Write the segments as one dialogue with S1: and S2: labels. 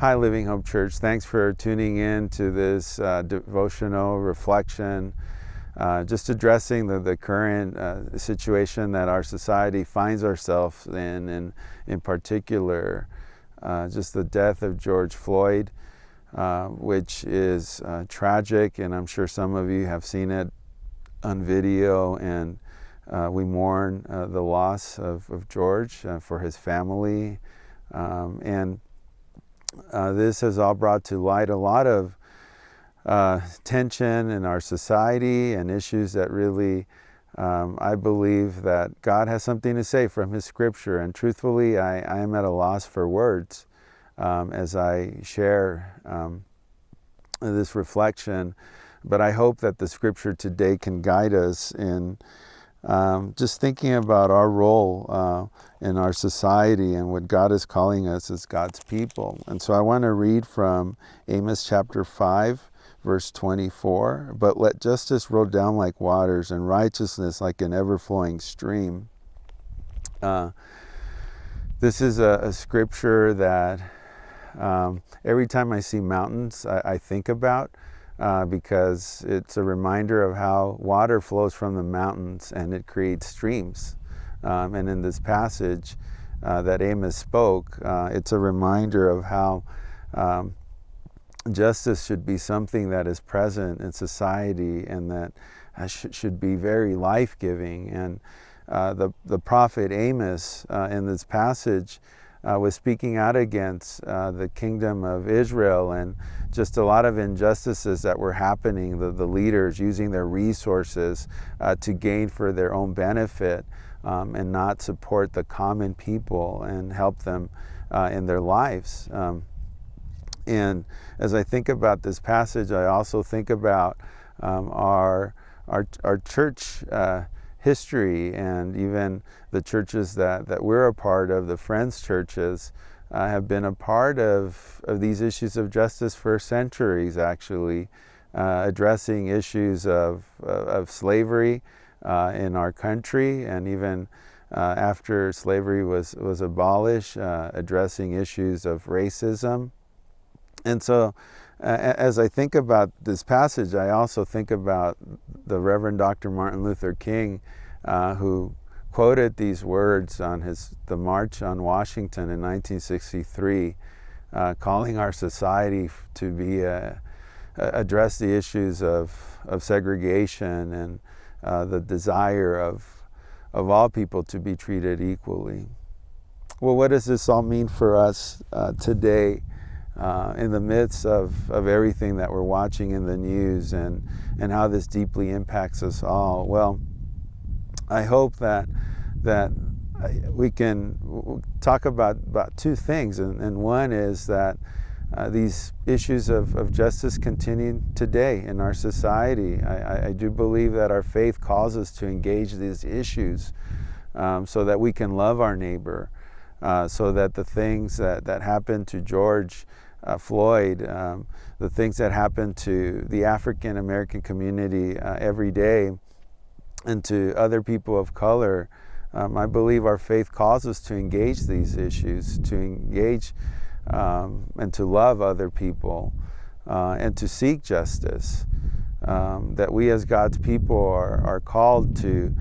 S1: Hi, Living Hope Church. Thanks for tuning in to this devotional reflection, just addressing the current situation that our society finds ourselves in, and in particular, just the death of George Floyd, which is tragic, and I'm sure some of you have seen it on video, and we mourn the loss of George for his family, and this has all brought to light a lot of tension in our society and issues that really, I believe that God has something to say from His Scripture. And truthfully, I am at a loss for words as I share this reflection. But I hope that the Scripture today can guide us in just thinking about our role in our society and what God is calling us as God's people. And so I want to read from Amos chapter 5, verse 24. But let justice roll down like waters and righteousness like an ever-flowing stream. This is a scripture that every time I see mountains, I think about. Because it's a reminder of how water flows from the mountains and it creates streams. And in this passage that Amos spoke, it's a reminder of how justice should be something that is present in society and that should be very life-giving. And the prophet Amos in this passage was speaking out against the kingdom of Israel and just a lot of injustices that were happening, the leaders using their resources to gain for their own benefit and not support the common people and help them in their lives. And as I think about this passage, I also think about our church history, and even the churches that we're a part of, the Friends churches, have been a part of these issues of justice for centuries, actually, addressing issues of slavery in our country, and even after slavery was abolished, addressing issues of racism. And so as I think about this passage, I also think about the Reverend Dr. Martin Luther King, who quoted these words on the March on Washington in 1963, calling our society to be address the issues of segregation and the desire of all people to be treated equally. Well, what does this all mean for us today? In the midst of everything that we're watching in the news and how this deeply impacts us all. Well, I hope that we can talk about two things, and one is that these issues of justice continue today in our society. I do believe that our faith calls us to engage these issues so that we can love our neighbor, so that the things that happened to George Floyd, the things that happen to the African American community every day, and to other people of color, I believe our faith calls us to engage these issues, to engage and to love other people, and to seek justice. That we as God's people are called to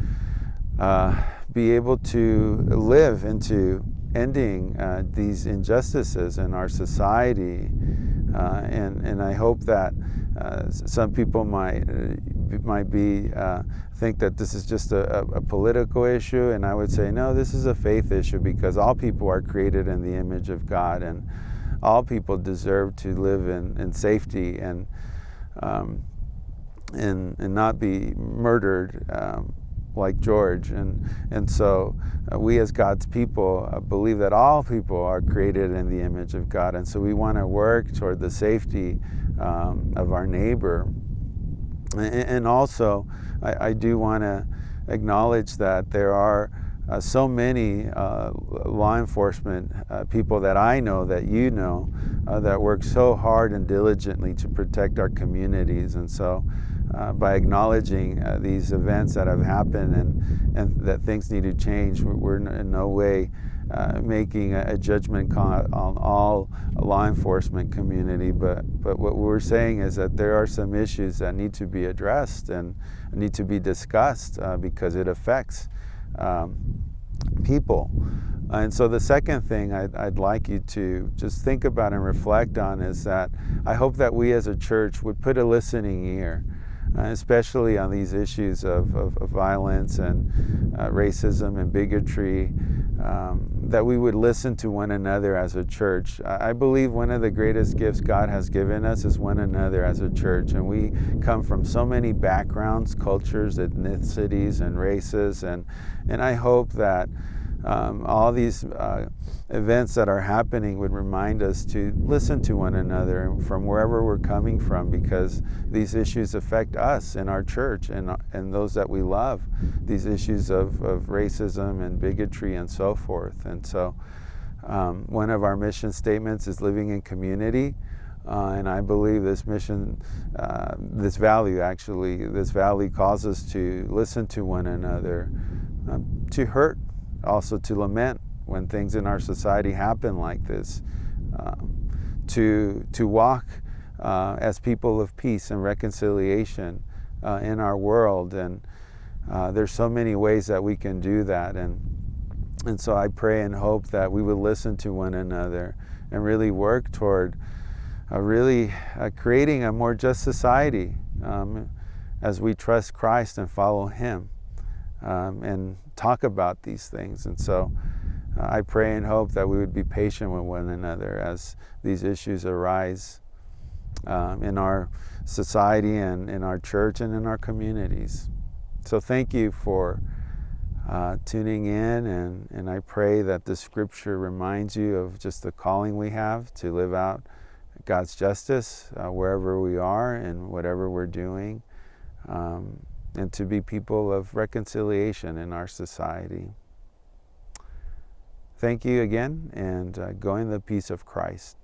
S1: be able to live into ending these injustices in our society, and I hope that some people might think that this is just a political issue, and I would say no, this is a faith issue, because all people are created in the image of God, and all people deserve to live in safety and not be murdered like George. And so we as God's people believe that all people are created in the image of God, and so we want to work toward the safety of our neighbor. And also I do want to acknowledge that there are so many law enforcement people that I know, that you know, that work so hard and diligently to protect our communities. And so by acknowledging these events that have happened and that things need to change, we're in no way making a judgment call on all law enforcement community, but what we're saying is that there are some issues that need to be addressed and need to be discussed because it affects people. And so the second thing I'd like you to just think about and reflect on is that I hope that we as a church would put a listening ear, especially on these issues of violence and racism and bigotry, that we would listen to one another as a church. I believe one of the greatest gifts God has given us is one another as a church, and we come from so many backgrounds, cultures, ethnicities, and races, and I hope that all these events that are happening would remind us to listen to one another from wherever we're coming from, because these issues affect us in our church and those that we love, these issues of racism and bigotry and so forth. And so one of our mission statements is living in community. And I believe this mission, this value calls us to listen to one another, to hurt, also to lament when things in our society happen like this, to walk as people of peace and reconciliation in our world. And there's so many ways that we can do that. And so I pray and hope that we would listen to one another and really work toward creating a more just society as we trust Christ and follow Him. And talk about these things. And so I pray and hope that we would be patient with one another as these issues arise in our society and in our church and in our communities. So thank you for tuning in, and I pray that the scripture reminds you of just the calling we have to live out God's justice wherever we are and whatever we're doing. And to be people of reconciliation in our society. Thank you again, and go in the peace of Christ.